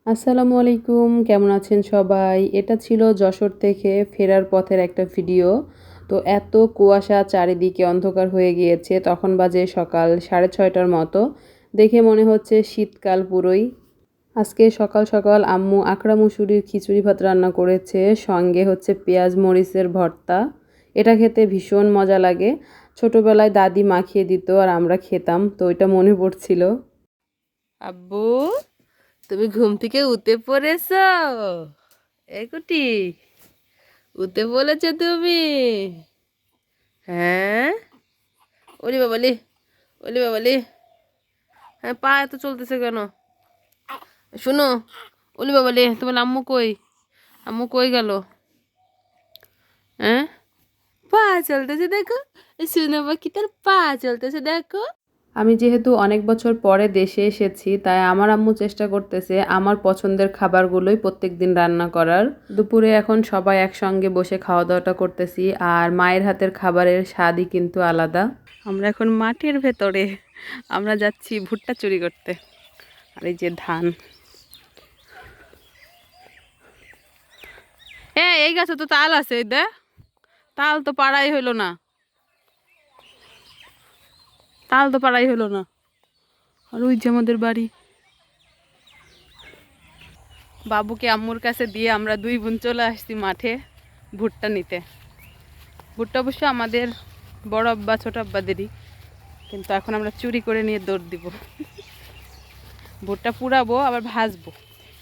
আসসালামু আলাইকুম, কেমন আছেন সবাই? এটা ছিল যশোর থেকে ফেরার পথের একটা ভিডিও। তো এত কুয়াশা, চারিদিকে অন্ধকার হয়ে গিয়েছে। তখন বাজে সকাল 6:30টার মতো। দেখে মনে হচ্ছে শীতকাল পুরোই। আজকে সকাল সকাল আম্মু আকড়া মুসুরির খিচুড়ি ভাত রান্না করেছে, সঙ্গে হচ্ছে পেঁয়াজ মরিচের ভর্তা। এটা খেতে ভীষণ মজা লাগে। ছোটবেলায় দাদি মাখিয়ে দিত আর আমরা খেতাম, তো এটা মনে পড়ছিল। আব্বু, তুমি ঘুম থেকে উঠে পড়েছ? এই কুটি, উঠে পড়েছো তুমি? হ্যাঁ, ওলি বাবালি, ওলি বাবালি। হ্যাঁ, পা এত চলতেছে কেন? শুনো, ওলি বাবালি, তোমার আম্মু কই? আম্মু কই গেল? হ্যাঁ, পা চলতেছে দেখো। শুনো বাকি তার পা চলতেছে দেখো। আমি যেহেতু অনেক বছর পরে দেশে এসেছি, তাই আমার আম্মু চেষ্টা করতেছে আমার পছন্দের খাবারগুলোই প্রত্যেকদিন রান্না করার। দুপুরে এখন সবাই একসঙ্গে বসে খাওয়া দাওয়াটা করতেছি, আর মায়ের হাতের খাবারের স্বাদই কিন্তু আলাদা। আমরা এখন মাঠের ভেতরে, আমরা যাচ্ছি ভুট্টা চুরি করতে। আর এই যে ধান। এই গাছে তো তাল আছে, এই দে, তাল তো পাড়াই হইলো না, তাল তো পাড়াই হইলো না। আর ওই যে আমাদের বাড়ি। বাবুকে আম্মুর কাছে দিয়ে আমরা দুই বোন চলে আসছি মাঠে ভুট্টা নিতে। ভুট্টা অবশ্য আমাদের বড় আব্বা ছোট আব্বাদেরই, কিন্তু এখন আমরা চুরি করে নিয়ে দৌড় দিব। ভুট্টা পুড়াবো আবার ভাজবো।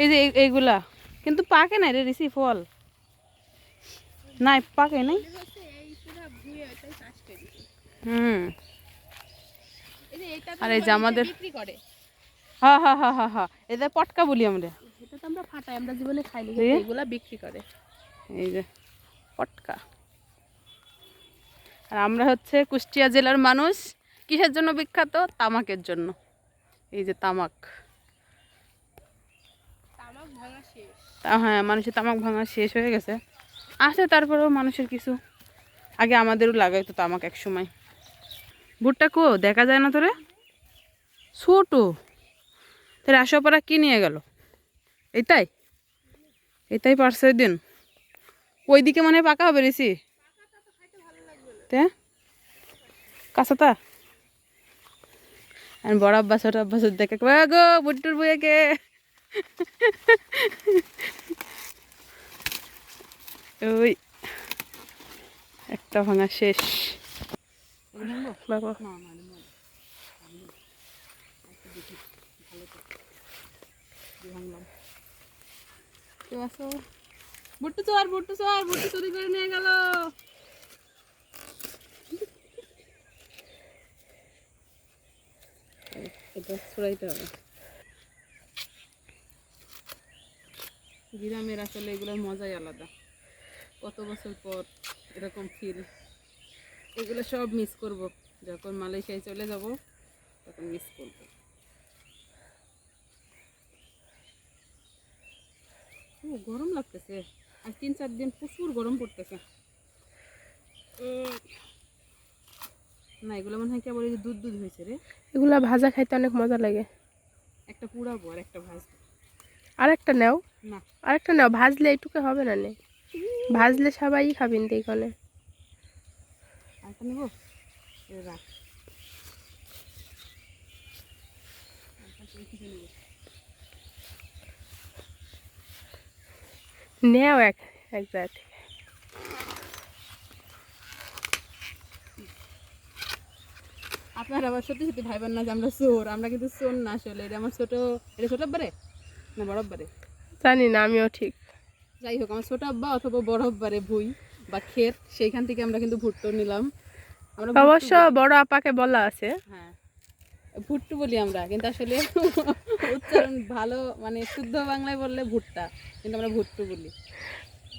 এই যে এইগুলা কিন্তু পাকে নাই রে রিসি, ফল নাই, পাকে নাই। হুম, আর এই যে আমাদের, হ্যাঁ হ্যাঁ হ্যাঁ হ্যাঁ হ্যাঁ, এদের পটকা বলি আমরা। এটা তো আমরা ফাটাই, আমরা জীবনে খাইনি, এগুলা বিক্রি করে। এই যে পটকা। আর আমরা হচ্ছে কুষ্টিয়া জেলার মানুষ। কিসের জন্য বিখ্যাত? তামাকের জন্য। এই যে তামাক। তামাক ভাঙা শেষ। হ্যাঁ, মানুষের তামাক ভাঙা শেষ হয়ে গেছে। আছে তারপরেও মানুষের কিছু, আগে আমাদেরও লাগাইতো তামাক এক সময়। ভুট্টা কো দেখা যায় না তোরে, ছোট। তোর আশাপাড়া কি নিয়ে গেল? এইটাই, এইটাই পারছে ওই দিন। ওইদিকে মনে হয় পাকা হবে রেসি। কাঁচাতা আর বড় আব্বাস ছোট আব্বাস দেখে গো বুট্টুর বইয়াকে। ওই একটা ভাঙা শেষ। বাবা বুট্টু চোর, বুট্টু চোর, বুট্টু চুরি করে নিয়ে গেল। এটা ছড়াইতে হবে। গ্রামের আসলে এগুলোর মজাই আলাদা। কত বছর পর এরকম ফিল, এগুলো সব মিস করব। যখন মালয়েশিয়ায় চলে যাব তখন মিস করব। ও গরম লাগতেছে, আর 3-4 দিন প্রচুর গরম পড়তেছে। না, এগুলো মনে হয় কেবল এই যে দুধ দুধ হয়েছে রে। এগুলা ভাজা খাইতে অনেক মজা লাগে। একটা পুড়াবো আর একটা ভাজবো। আরেকটা নাও, না, আরেকটা নাও, ভাজলে এইটুকু হবে না নে, ভাজলে সবাই খাবেন এইখানে। আরেকটা নেবো, রাখ। নেও এক এক জায়গা। আপনার আবার সত্যি সত্যি ভাইবেন না যে আমরা চোর। আমরা কিন্তু চোর না আসলে। এটা আমার ছোট, এটা ছোট আব্বারে না বড় আব্বারে জানি না আমিও ঠিক। যাই হোক, আমার ছোট আব্বা অথবা বড় আব্বারে ভুই বা ক্ষেত, সেইখান থেকে আমরা কিন্তু ভুট্টো নিলাম। আমরা ভুট্টু অবশ্য বলি। বড় আপাকে বলা আছে। হ্যাঁ, ভুট্টু বলি আমরা, কিন্তু আসলে উচ্চারণ ভালো মানে শুদ্ধ বাংলায় বললে ভুট্টা, কিন্তু আমরা ভুট্টু বলি।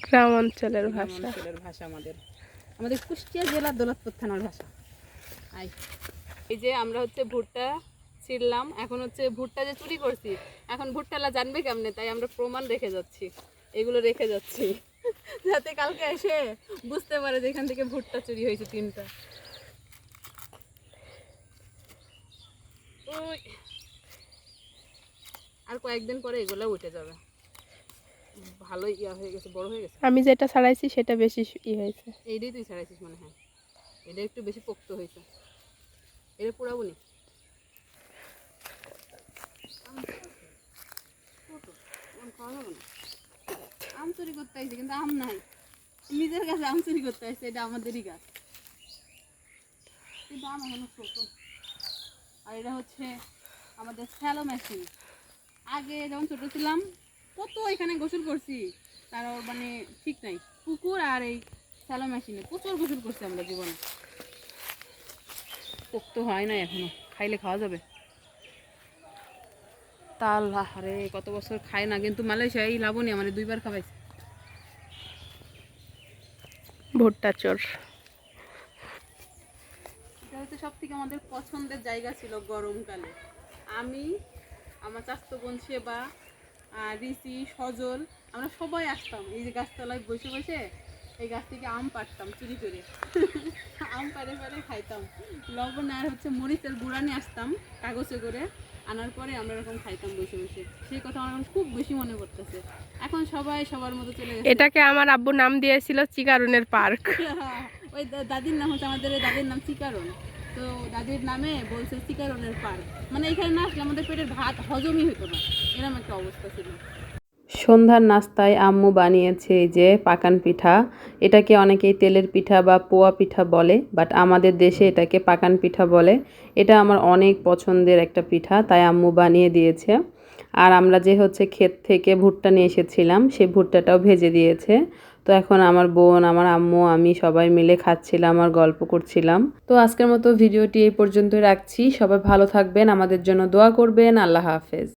গ্রাম অঞ্চলের গ্রাম ভাষা। অঞ্চলের ভাষা আমাদের, আমাদের কুষ্টিয়া জেলার দৌলতপুর থানার ভাষা। আই, এই যে আমরা হচ্ছে ভুট্টা ছিঁড়লাম। এখন হচ্ছে ভুট্টা যে চুরি করছি, এখন ভুট্টালা জানবে কেমনে, তাই আমরা প্রমাণ রেখে যাচ্ছি। এগুলো রেখে যাচ্ছি যাতে কালকে এসে বুঝতে পারে যে এখান থেকে ভুট্টা চুরি হয়েছে 3টা। ওই আর কয়েকদিন পরে এগুলো উঠে যাবে, ভালো ইয়া হয়ে গেছে, বড় হয়ে গেছে। আমি যেটা ছাড়াইছি সেটা বেশি হয়েছে। এইটাই তুই ছাড়াইছিস মনে হয়, এটা একটু বেশি পোক্ত হয়েছে। এটা পোড়াবো নি, খাওয়া যাবে না। আম চুরি করতে আসছে কিন্তু আম নাই, নিজের কাছে আম চুরি করতে আসছে, এটা আমাদেরই গাছ কিন্তু আম এখনো ছোট। আর এটা হচ্ছে আমাদের স্যালো মেশিন। আগে যখন ছোট ছিলাম কত এখানে গোসল করছি, তার মানে ঠিক নাই, পুকুর আর এই স্যালো মেশিনে প্রচুর গোসল করছি আমরা জীবনে। পোক্ত হয় না এখনো, খাইলে খাওয়া যাবে। তাল আরে কত বছর খাই না, কিন্তু মালয়েশিয়ায় লাবণী মানে 2বার খাওয়াইছে। ভুট্টা চোর। এটা হচ্ছে সব থেকে আমাদের পছন্দের জায়গা ছিল গরমকালে। আমি, আমার চাচাতো বোন সেবা, আর ঋষি, সজল, আমরা সবাই আসতাম এই যে গাছতলায় বসে বসে এই গাছ থেকে আম পাড়তাম চুরি করে। আম পাড়ে পাড়ে খাইতাম, লবণ আর হচ্ছে মরিচের গুঁড়া নিয়ে আসতাম কাগজে করে, আনার পরে আমরা এরকম খাইতাম বসে বসে। সেই কথা আমার এখন খুব বেশি মনে পড়তেছে। এখন সবাই সবার মতো চলে গেছে। এটাকে আমার আব্বু নাম দিয়েছিল চিকারুনের পার্ক। ওই দাদির নাম হচ্ছে, আমাদের দাদির নাম চিকারন, তো দাদির নামে বলছে চিকারনের পার্ক। মানে এখানে না আসলে আমাদের পেটের ভাত হজমই হতো না, এরকম একটা অবস্থা ছিল। সন্ধ্যার নাস্তায় আম্মু বানিয়েছে এই যে পাকান পিঠা। এটাকে অনেকেই তেলের পিঠা বা পোয়া পিঠা বলে, বাট আমাদের দেশে এটাকে পাকান পিঠা বলে। এটা আমার অনেক পছন্দের একটা পিঠা, তাই আম্মু বানিয়ে দিয়েছে। আর আমরা যে হচ্ছে ক্ষেত থেকে ভুট্টা নিয়ে এসেছিলাম, সেই ভুট্টাটাও ভেজে দিয়েছে। তো এখন আমার বোন, আমার আম্মু, আমি সবাই মিলে খাচ্ছিলাম আর গল্প করছিলাম। তো আজকের মতো ভিডিওটি এই পর্যন্তই রাখছি। সবাই ভালো থাকবেন, আমাদের জন্য দোয়া করবেন। আল্লাহ হাফেজ।